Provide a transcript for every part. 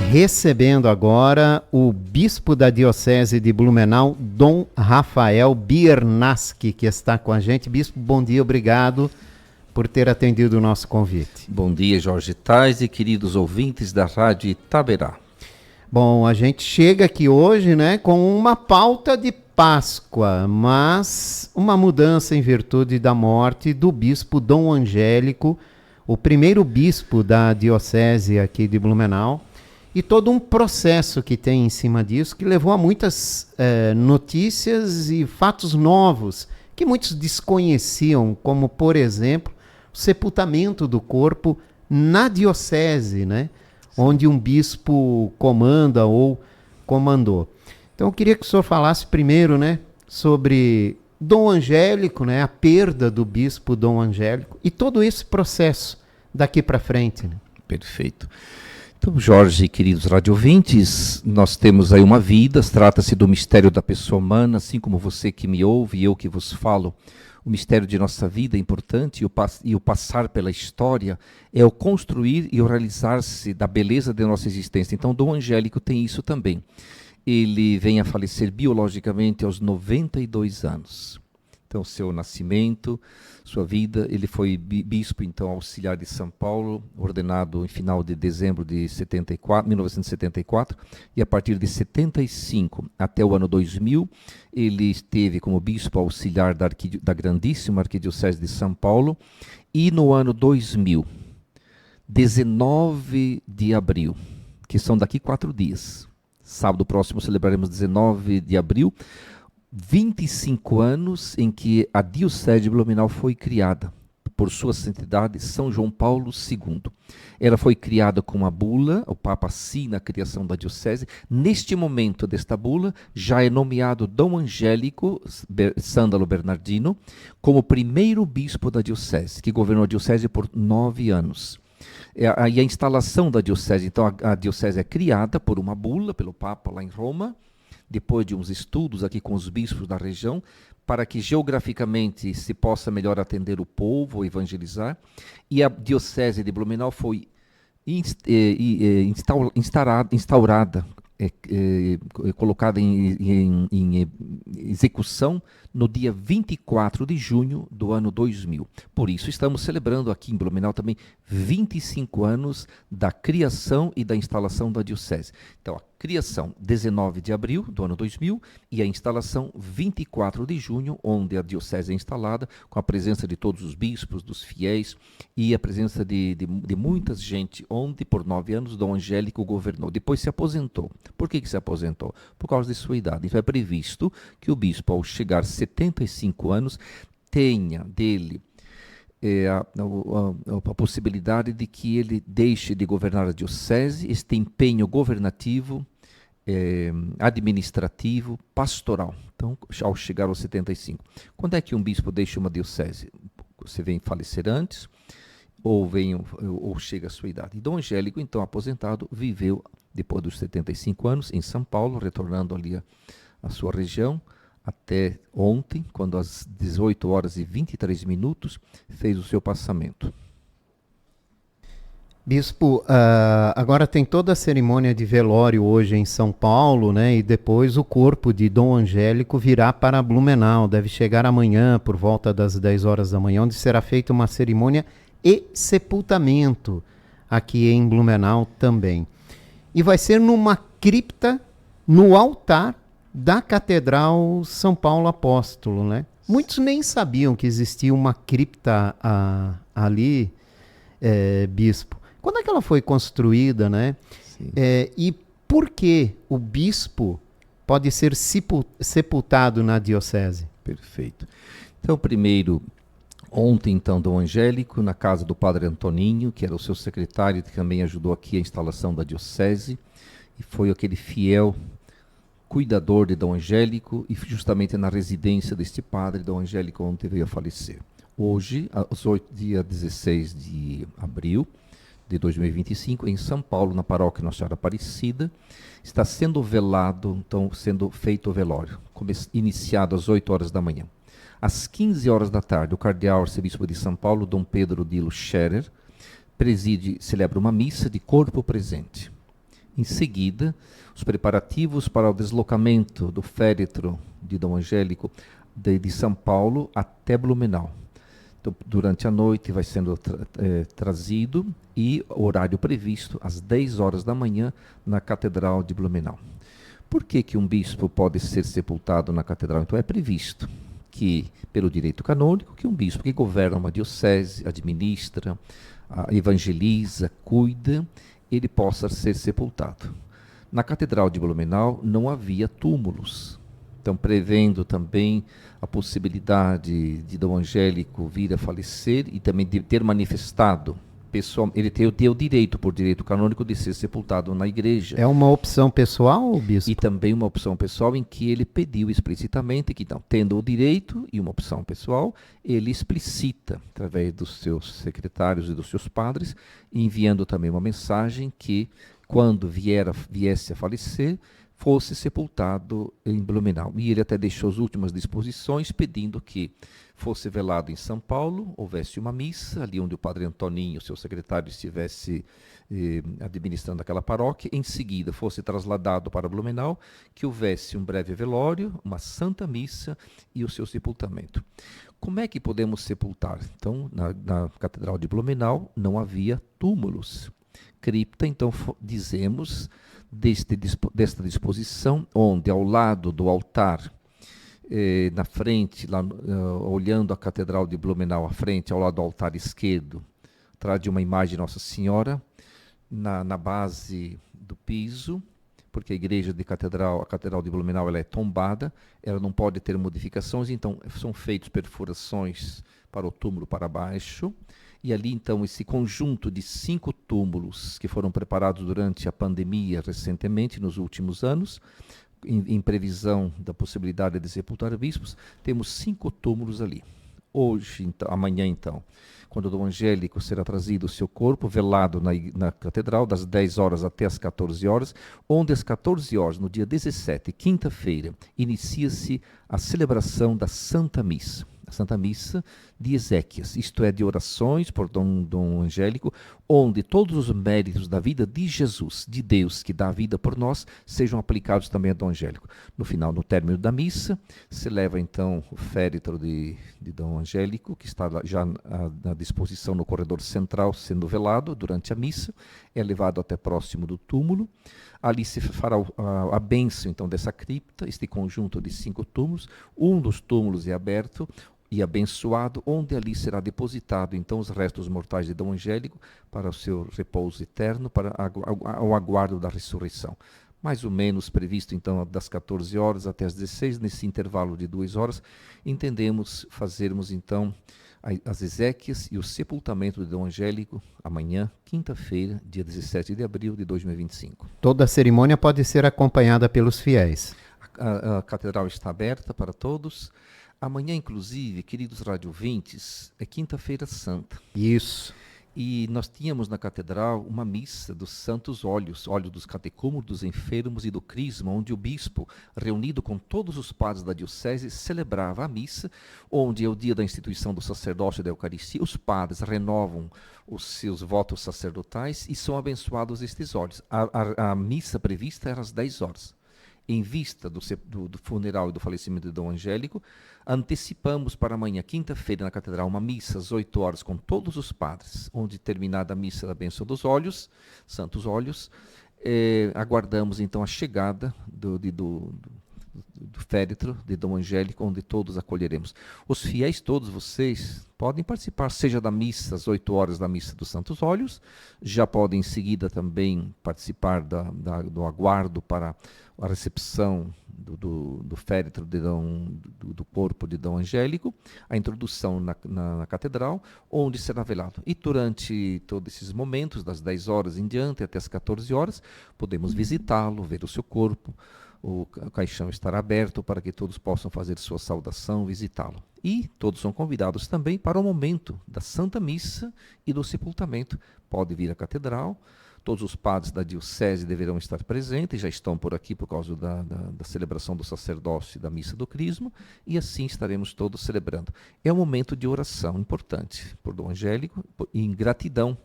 recebendo agora o bispo da Diocese de Blumenau, Dom Rafael Biernacki, que está com a gente. Bispo, bom dia, obrigado por ter atendido o nosso convite. Bom dia, Jorge Tais e queridos ouvintes da Rádio Itaberá. Bom, a gente chega aqui hoje, né, com uma pauta de Páscoa, mas uma mudança em virtude da morte do bispo Dom Angélico, o primeiro bispo da Diocese aqui de Blumenau, e todo um processo que tem em cima disso, que levou a muitas notícias e fatos novos, que muitos desconheciam, como, por exemplo, o sepultamento do corpo na Diocese, né? Onde um bispo comanda ou comandou. Então eu queria que o senhor falasse primeiro, né, sobre Dom Angélico, né, a perda do bispo Dom Angélico e todo esse processo daqui para frente. Né? Perfeito. Então, Jorge e queridos radiovintes, nós temos aí uma vida, trata-se do mistério da pessoa humana, assim como você que me ouve e eu que vos falo. O mistério de nossa vida é importante e o passar pela história é o construir e o realizar-se da beleza de nossa existência. Então, Dom Angélico tem isso também. Ele vem a falecer biologicamente aos 92 anos. Então, seu nascimento, sua vida, ele foi bispo, então, auxiliar de São Paulo, ordenado em final de dezembro de 1974, e a partir de 75 até o ano 2000, ele esteve como bispo auxiliar da grandíssima Arquidiocese de São Paulo, e no ano 2000, 19 de abril, que são daqui 4 dias, sábado próximo celebraremos 19 de abril, 25 anos em que a Diocese de Blumenau foi criada por sua santidade São João Paulo II. Ela foi criada com uma bula, o Papa assina a criação da Diocese. Neste momento desta bula, já é nomeado Dom Angélico Sândalo Bernardino como primeiro bispo da Diocese, que governou a Diocese por 9 anos. E a instalação da Diocese, então a Diocese é criada por uma bula, pelo Papa lá em Roma, depois de uns estudos aqui com os bispos da região, para que geograficamente se possa melhor atender o povo, evangelizar. E a Diocese de Blumenau foi instaurada, colocada em execução no dia 24 de junho do ano 2000. Por isso estamos celebrando aqui em Blumenau também 25 anos da criação e da instalação da Diocese. Então, a criação 19 de abril do ano 2000 e a instalação 24 de junho, onde a Diocese é instalada, com a presença de todos os bispos, dos fiéis e a presença de muita gente, onde por 9 anos Dom Angélico governou. Depois se aposentou. Por que se aposentou? Por causa de sua idade. Então é previsto que o bispo, ao chegar a 75 anos, tenha dele a possibilidade de que ele deixe de governar a Diocese, este empenho governativo, administrativo, pastoral. Então, ao chegar aos 75. Quando é que um bispo deixa uma Diocese? Você vem falecer antes, ou chega à sua idade. E Dom Angélico, então aposentado, viveu depois dos 75 anos em São Paulo, retornando ali à sua região, até ontem, quando às 18 horas e 23 minutos, fez o seu passamento. Bispo, agora tem toda a cerimônia de velório hoje em São Paulo, né? E depois o corpo de Dom Angélico virá para Blumenau, deve chegar amanhã por volta das 10 horas da manhã, onde será feita uma cerimônia e sepultamento aqui em Blumenau também. E vai ser numa cripta no altar da Catedral São Paulo Apóstolo, né? Muitos nem sabiam que existia uma cripta ali, bispo. Quando é que ela foi construída, né? E por que o bispo pode ser sepultado na Diocese? Perfeito. Então, primeiro, ontem, então, Dom Angélico, na casa do Padre Antoninho, que era o seu secretário, que também ajudou aqui a instalação da Diocese, e foi aquele fiel cuidador de Dom Angélico, e justamente na residência deste padre, Dom Angélico ontem veio a falecer. Hoje, dia 16 de abril de 2025, em São Paulo, na paróquia Nossa Senhora Aparecida, está sendo velado, então sendo feito o velório, iniciado às 8 horas da manhã. Às 15 horas da tarde, o cardeal arcebispo de São Paulo, Dom Pedro Dilo Scherer, celebra uma missa de corpo presente. Em seguida, os preparativos para o deslocamento do féretro de Dom Angélico de São Paulo até Blumenau. Então, durante a noite vai sendo trazido e horário previsto às 10 horas da manhã na Catedral de Blumenau. Por que um bispo pode ser sepultado na catedral? Então é previsto que, pelo direito canônico, que um bispo que governa uma diocese, administra, evangeliza, cuida, ele possa ser sepultado. Na Catedral de Blumenau não havia túmulos. Então, prevendo também a possibilidade de Dom Angélico vir a falecer e também de ter manifestado pessoal, ele tem o direito, por direito canônico, de ser sepultado na igreja. É uma opção pessoal, bispo? E também uma opção pessoal em que ele pediu explicitamente que, então, tendo o direito e uma opção pessoal, ele explicita, através dos seus secretários e dos seus padres, enviando também uma mensagem que, quando viesse a falecer, fosse sepultado em Blumenau. E ele até deixou as últimas disposições, pedindo que fosse velado em São Paulo, houvesse uma missa, ali onde o padre Antoninho, seu secretário, estivesse administrando aquela paróquia, em seguida fosse trasladado para Blumenau, que houvesse um breve velório, uma santa missa e o seu sepultamento. Como é que podemos sepultar? Então, na Catedral de Blumenau não havia túmulos. Cripta, então, dizemos, desta disposição, onde ao lado do altar, na frente, lá, olhando a Catedral de Blumenau à frente, ao lado do altar esquerdo, atrás de uma imagem de Nossa Senhora, na base do piso, porque a igreja de catedral, a Catedral de Blumenau, ela é tombada, ela não pode ter modificações, então são feitas perfurações para o túmulo para baixo, e ali então esse conjunto de 5 túmulos que foram preparados durante a pandemia recentemente, nos últimos anos, em previsão da possibilidade de sepultar bispos, temos 5 túmulos ali. Hoje, então, amanhã então, quando o Dom Angélico será trazido o seu corpo, velado na catedral, das 10 horas até as 14 horas, onde às 14 horas, no dia 17, quinta-feira, inicia-se a celebração da Santa Missa. A Santa Missa de Ezequias, isto é, de orações por Dom Angélico, onde todos os méritos da vida de Jesus, de Deus, que dá a vida por nós, sejam aplicados também a Dom Angélico. No final, no término da missa, se leva então o féretro de Dom Angélico, que está já à disposição no corredor central, sendo velado durante a missa, é levado até próximo do túmulo. Ali se fará a bênção então dessa cripta, este conjunto de 5 túmulos. Um dos túmulos é aberto e abençoado, onde ali será depositado então os restos mortais de Dom Angélico para o seu repouso eterno, para o aguardo da ressurreição. Mais ou menos previsto então das 14 horas até as 16, nesse intervalo de 2 horas, entendemos fazermos então as exéquias e o sepultamento de Dom Angélico amanhã, quinta-feira, dia 17 de abril de 2025. Toda a cerimônia pode ser acompanhada pelos fiéis. A catedral está aberta para todos. Amanhã, inclusive, queridos radiovintes, é quinta-feira santa. Isso. E nós tínhamos na catedral uma missa dos santos óleos, óleo dos catecúmenos, dos enfermos e do crisma, onde o bispo, reunido com todos os padres da diocese, celebrava a missa, onde é o dia da instituição do sacerdócio da Eucaristia, os padres renovam os seus votos sacerdotais e são abençoados estes óleos. A missa prevista era às 10 horas. Em vista do funeral e do falecimento de Dom Angélico, antecipamos para amanhã, quinta-feira, na Catedral, uma missa às 8 horas com todos os padres, onde, terminada a missa da bênção dos óleos, santos óleos, aguardamos então a chegada do féretro de Dom Angélico, onde todos acolheremos. Os fiéis, todos vocês, podem participar, seja da missa, às 8 horas da missa dos Santos Óleos, já podem em seguida também participar do aguardo para a recepção do féretro do corpo de Dom Angélico, a introdução na catedral, onde será velado. E durante todos esses momentos, das 10 horas em diante até as 14 horas, podemos visitá-lo, ver o seu corpo. O caixão estará aberto para que todos possam fazer sua saudação, visitá-lo. E todos são convidados também para o momento da Santa Missa e do sepultamento. Pode vir à catedral, todos os padres da diocese deverão estar presentes, já estão por aqui por causa da celebração do sacerdócio e da missa do crisma, e assim estaremos todos celebrando. É um momento de oração importante por Dom Angélico, em gratidão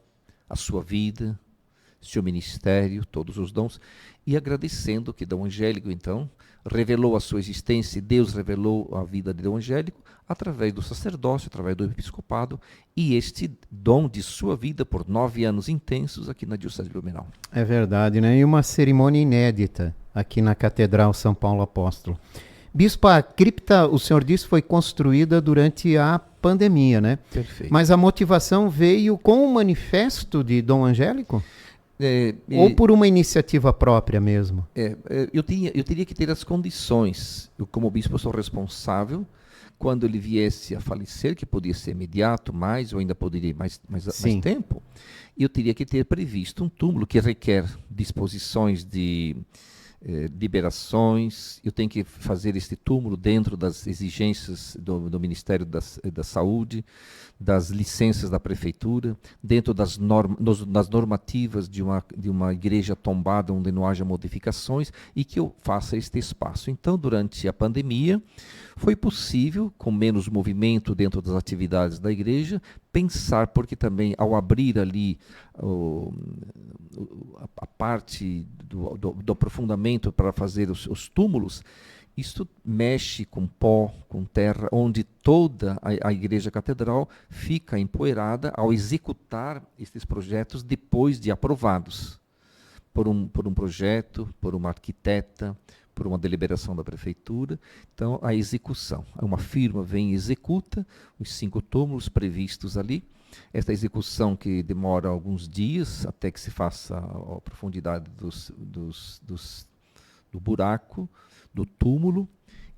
à sua vida, seu ministério, todos os dons, e agradecendo que Dom Angélico, então, revelou a sua existência, e Deus revelou a vida de Dom Angélico através do sacerdócio, através do episcopado, e este dom de sua vida por 9 anos intensos aqui na Diocese de Blumenau. É verdade, né? E uma cerimônia inédita aqui na Catedral São Paulo Apóstolo. Bispo, a cripta, o senhor disse, foi construída durante a pandemia, né? Perfeito. Mas a motivação veio com o manifesto de Dom Angélico? Ou por uma iniciativa própria mesmo? Eu teria que ter as condições. Eu, como bispo, sou responsável. Quando ele viesse a falecer, que podia ser imediato, ou ainda poderia ir mais tempo, eu teria que ter previsto um túmulo que requer disposições de liberações. Eu tenho que fazer este túmulo dentro das exigências do Ministério da Saúde, das licenças da Prefeitura, dentro das normativas de uma igreja tombada onde não haja modificações, e que eu faça este espaço. Então, durante a pandemia, foi possível, com menos movimento dentro das atividades da igreja, pensar, porque também ao abrir ali a parte do aprofundamento para fazer os túmulos, isto mexe com pó, com terra, onde toda a igreja catedral fica empoeirada ao executar esses projetos depois de aprovados por um projeto, por uma arquiteta, por uma deliberação da prefeitura. Então, a execução. Uma firma vem e executa os 5 túmulos previstos ali. Esta execução que demora alguns dias até que se faça a profundidade do buraco, do túmulo,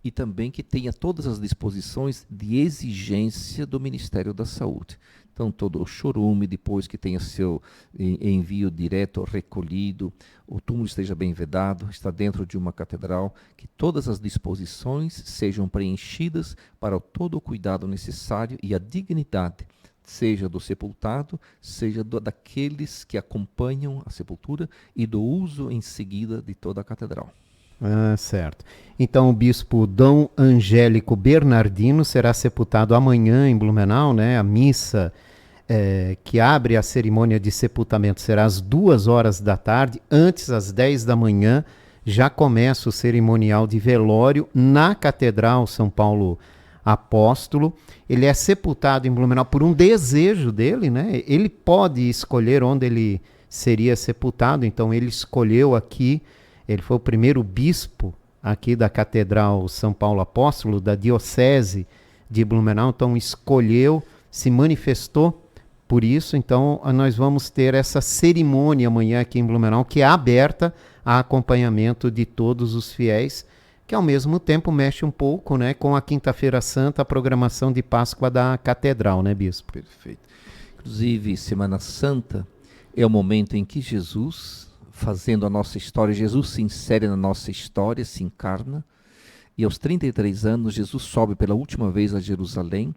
e também que tenha todas as disposições de exigência do Ministério da Saúde. Então, todo o chorume, depois que tenha seu envio direto recolhido, o túmulo esteja bem vedado, está dentro de uma catedral, que todas as disposições sejam preenchidas para todo o cuidado necessário e a dignidade, seja do sepultado, seja daqueles que acompanham a sepultura, e do uso em seguida de toda a catedral. Certo. Então o bispo Dom Angélico Bernardino será sepultado amanhã em Blumenau, né? A missa que abre a cerimônia de sepultamento será às 2h da tarde. Antes, às 10 da manhã, já começa o cerimonial de velório na Catedral São Paulo Apóstolo. Ele é sepultado em Blumenau por um desejo dele, né? Ele pode escolher onde ele seria sepultado, então ele escolheu aqui. Ele foi o primeiro bispo aqui da Catedral São Paulo Apóstolo, da Diocese de Blumenau, então escolheu, se manifestou por isso. Então nós vamos ter essa cerimônia amanhã aqui em Blumenau, que é aberta a acompanhamento de todos os fiéis, que ao mesmo tempo mexe um pouco, né, com a Quinta-feira Santa, a programação de Páscoa da Catedral, né, bispo? Perfeito. Inclusive, Semana Santa é o momento em que Jesus, fazendo a nossa história, Jesus se insere na nossa história, se encarna, e aos 33 anos Jesus sobe pela última vez a Jerusalém,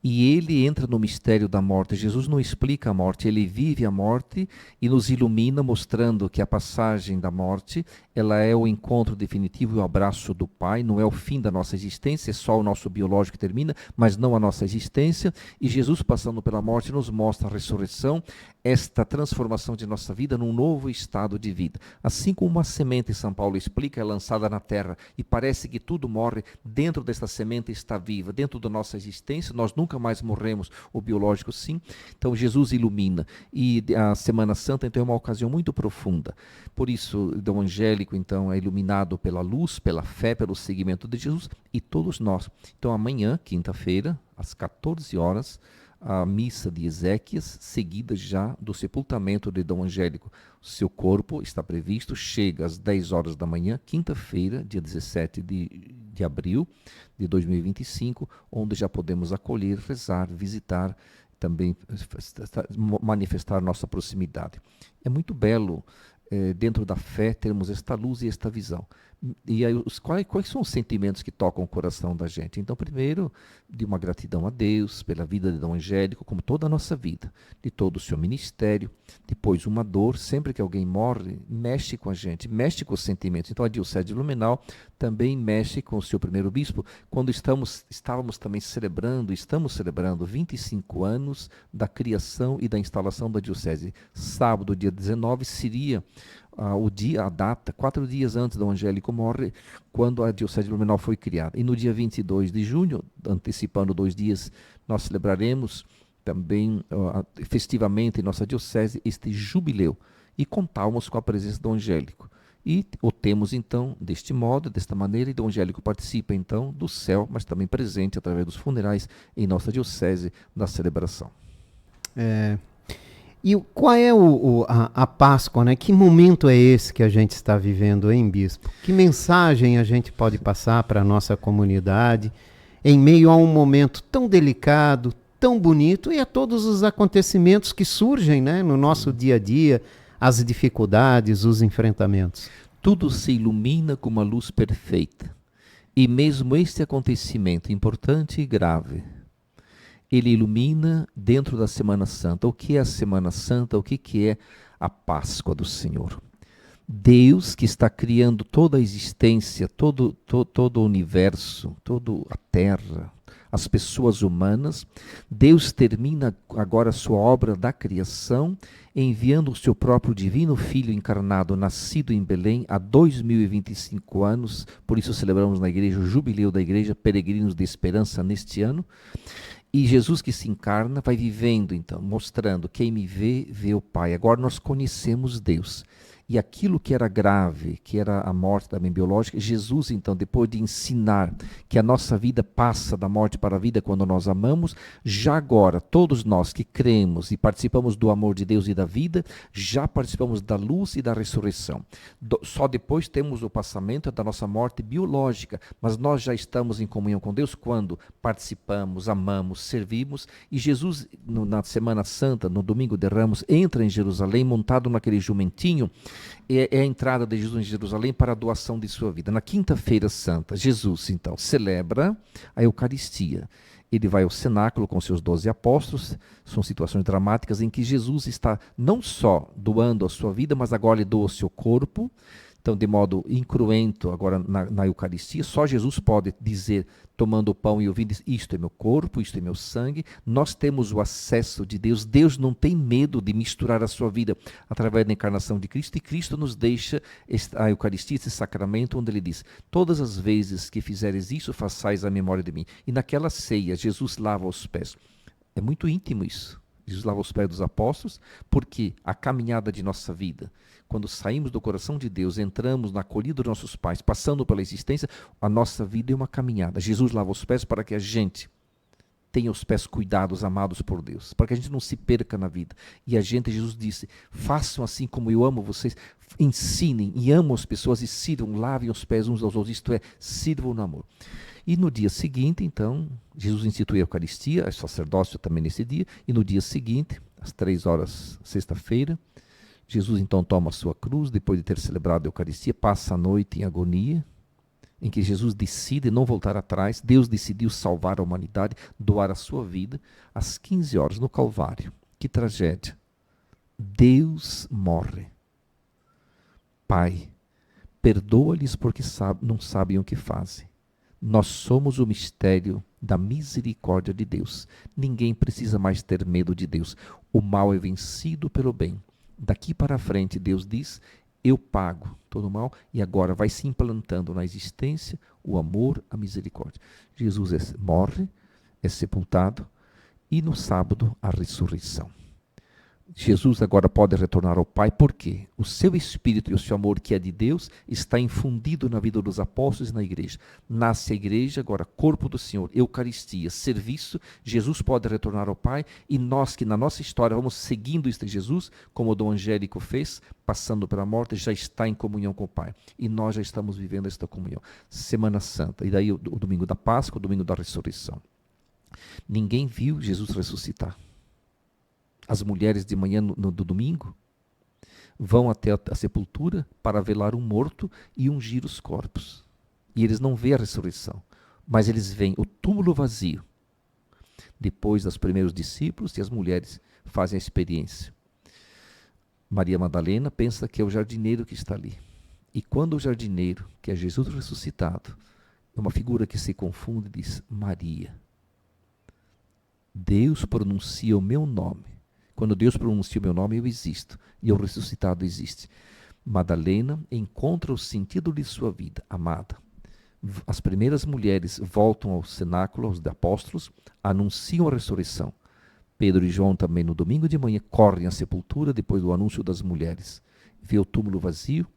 e ele entra no mistério da morte. Jesus não explica a morte, ele vive a morte e nos ilumina, mostrando que a passagem da morte, ela é o encontro definitivo e o abraço do Pai, não é o fim da nossa existência, é só o nosso biológico que termina, mas não a nossa existência. E Jesus, passando pela morte, nos mostra a ressurreição, esta transformação de nossa vida num novo estado de vida. Assim como uma semente, São Paulo explica, é lançada na terra e parece que tudo morre, dentro desta semente está viva, dentro da nossa existência, nós nunca mais morremos, o biológico sim. Então Jesus ilumina, e a Semana Santa então é uma ocasião muito profunda. Por isso, Dom Angélico então é iluminado pela luz, pela fé, pelo seguimento de Jesus, e todos nós. Então amanhã, quinta-feira, às 14 horas, a missa de Ezequias, seguida já do sepultamento de Dom Angélico. Seu corpo está previsto, chega às 10 horas da manhã, quinta-feira, dia 17 de abril de 2025, onde já podemos acolher, rezar, visitar, também manifestar nossa proximidade. É muito belo, dentro da fé, termos esta luz e esta visão. E aí, quais são os sentimentos que tocam o coração da gente? Então, primeiro, de uma gratidão a Deus pela vida de Dom Angélico, como toda a nossa vida, de todo o seu ministério. Depois, uma dor, sempre que alguém morre, mexe com a gente, mexe com os sentimentos. Então, a Diocese de Blumenau também mexe com o seu primeiro bispo, quando estamos também estamos celebrando 25 anos da criação e da instalação da Diocese. Sábado, dia 19, seria a data, 4 dias antes do Angélico morre, quando a Diocese de Blumenau foi criada. E no dia 22 de junho, antecipando 2 dias, nós celebraremos também festivamente em nossa Diocese este jubileu e contamos com a presença do Angélico. E o temos então deste modo, desta maneira, e Dom Angélico participa então do céu, mas também presente através dos funerais em nossa Diocese da celebração. E qual é a Páscoa, né? Que momento é esse que a gente está vivendo, hein, Bispo? Que mensagem a gente pode passar para a nossa comunidade em meio a um momento tão delicado, tão bonito e a todos os acontecimentos que surgem, né, no nosso dia a dia, as dificuldades, os enfrentamentos? Tudo se ilumina com uma luz perfeita. E mesmo este acontecimento importante e grave, ele ilumina dentro da Semana Santa. O que é a Semana Santa? O que é a Páscoa do Senhor? Deus, que está criando toda a existência, todo o universo, toda a terra, as pessoas humanas, Deus termina agora a sua obra da criação, enviando o seu próprio divino Filho encarnado, nascido em Belém há 2025 anos, por isso celebramos na igreja o jubileu da igreja, peregrinos de esperança neste ano. E Jesus que se encarna vai vivendo, então, mostrando: quem me vê, vê o Pai. Agora nós conhecemos Deus. E aquilo que era grave, que era a morte também biológica, Jesus, então, depois de ensinar que a nossa vida passa da morte para a vida quando nós amamos, já agora, todos nós que cremos e participamos do amor de Deus e da vida, já participamos da luz e da ressurreição. Só depois temos o passamento da nossa morte biológica, mas nós já estamos em comunhão com Deus quando participamos, amamos, servimos. E Jesus, na Semana Santa, no Domingo de Ramos, entra em Jerusalém montado naquele jumentinho. É a entrada de Jesus em Jerusalém para a doação de sua vida. Na Quinta-feira Santa, Jesus, então, celebra a Eucaristia. Ele vai ao cenáculo com seus 12 apóstolos. São situações dramáticas em que Jesus está não só doando a sua vida, mas agora ele doa o seu corpo. Então, de modo incruento, agora na Eucaristia, só Jesus pode dizer, tomando o pão e ouvindo: isto é meu corpo, isto é meu sangue. Nós temos o acesso de Deus. Deus não tem medo de misturar a sua vida através da encarnação de Cristo, e Cristo nos deixa a Eucaristia, esse sacramento, onde ele diz: todas as vezes que fizeres isso, façais a memória de mim. E naquela ceia, Jesus lava os pés. É muito íntimo isso. Jesus lava os pés dos apóstolos, porque a caminhada de nossa vida, quando saímos do coração de Deus, entramos na acolhida dos nossos pais, passando pela existência, a nossa vida é uma caminhada. Jesus lava os pés para que a gente tenha os pés cuidados, amados por Deus, para que a gente não se perca na vida. E Jesus disse: façam assim como eu amo vocês, ensinem e amam as pessoas e sirvam, lavem os pés uns aos outros, isto é, sirvam no amor. E no dia seguinte, então, Jesus institui a Eucaristia, o sacerdócio também nesse dia, e no dia seguinte, às 3h, sexta-feira, Jesus então toma a sua cruz, depois de ter celebrado a Eucaristia, passa a noite em agonia, em que Jesus decide não voltar atrás. Deus decidiu salvar a humanidade, doar a sua vida, às 15h no Calvário. Que tragédia! Deus morre. Pai, perdoa-lhes porque não sabem o que fazem. Nós somos o mistério da misericórdia de Deus. Ninguém precisa mais ter medo de Deus. O mal é vencido pelo bem. Daqui para frente, Deus diz: eu pago todo o mal, e agora vai se implantando na existência o amor, a misericórdia. Jesus morre, é sepultado, e no sábado a ressurreição. Jesus agora pode retornar ao Pai, porque o seu Espírito e o seu amor, que é de Deus, está infundido na vida dos apóstolos e na igreja. Nasce a igreja, agora corpo do Senhor, Eucaristia, serviço. Jesus pode retornar ao Pai, e nós que na nossa história vamos seguindo este Jesus, como o Dom Angélico fez, passando pela morte, já está em comunhão com o Pai. E nós já estamos vivendo esta comunhão. Semana Santa, e daí o domingo da Páscoa, o domingo da ressurreição. Ninguém viu Jesus ressuscitar. As mulheres de manhã no domingo vão até a sepultura para velar um morto e ungir os corpos. E eles não veem a ressurreição, mas eles veem o túmulo vazio. Depois dos primeiros discípulos e as mulheres fazem a experiência. Maria Madalena pensa que é o jardineiro que está ali. E quando o jardineiro, que é Jesus ressuscitado, é uma figura que se confunde, diz Maria. Deus pronuncia o meu nome. Quando Deus pronuncia o meu nome, eu existo. E o ressuscitado existe. Madalena encontra o sentido de sua vida, amada. As primeiras mulheres voltam ao cenáculo, aos apóstolos, anunciam a ressurreição. Pedro e João também no domingo de manhã correm à sepultura depois do anúncio das mulheres. Vê o túmulo vazio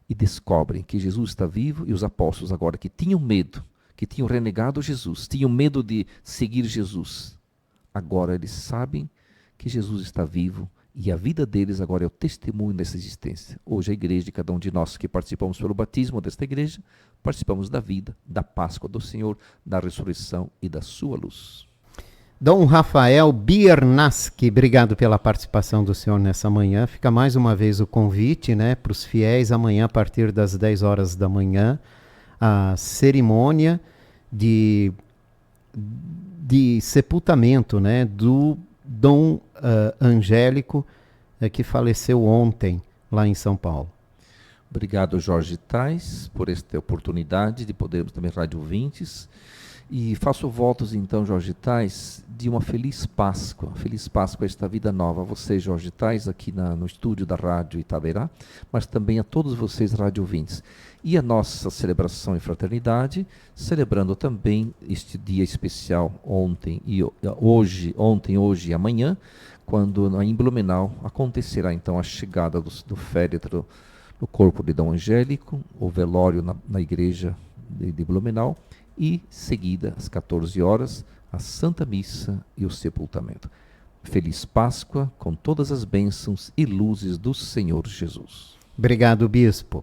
e descobrem que Jesus está vivo, e os apóstolos agora que tinham medo, que tinham renegado Jesus, tinham medo de seguir Jesus, agora eles sabem que Jesus está vivo e a vida deles agora é o testemunho dessa existência. Hoje a igreja de cada um de nós que participamos pelo batismo desta igreja, participamos da vida, da Páscoa do Senhor, da ressurreição e da sua luz. Dom Rafael Biernaschi, obrigado pela participação do senhor nessa manhã. Fica mais uma vez o convite, né, para os fiéis amanhã a partir das 10 horas da manhã, a cerimônia de sepultamento, né, do Dom Angélico, que faleceu ontem lá em São Paulo. Obrigado, Jorge Tais, por esta oportunidade de podermos também rádio ouvintes. E faço votos, então, Jorge Tais, de uma feliz Páscoa esta vida nova. A você, Jorge Tais, aqui no estúdio da Rádio Itaberá, mas também a todos vocês, rádio ouvintes. E a nossa celebração em fraternidade, celebrando também este dia especial ontem, hoje e amanhã, quando em Blumenau acontecerá, então, a chegada do féretro no corpo de Dom Angélico, o velório na igreja de Blumenau, e seguida, às 14 horas, a Santa Missa e o sepultamento. Feliz Páscoa com todas as bênçãos e luzes do Senhor Jesus. Obrigado, Bispo.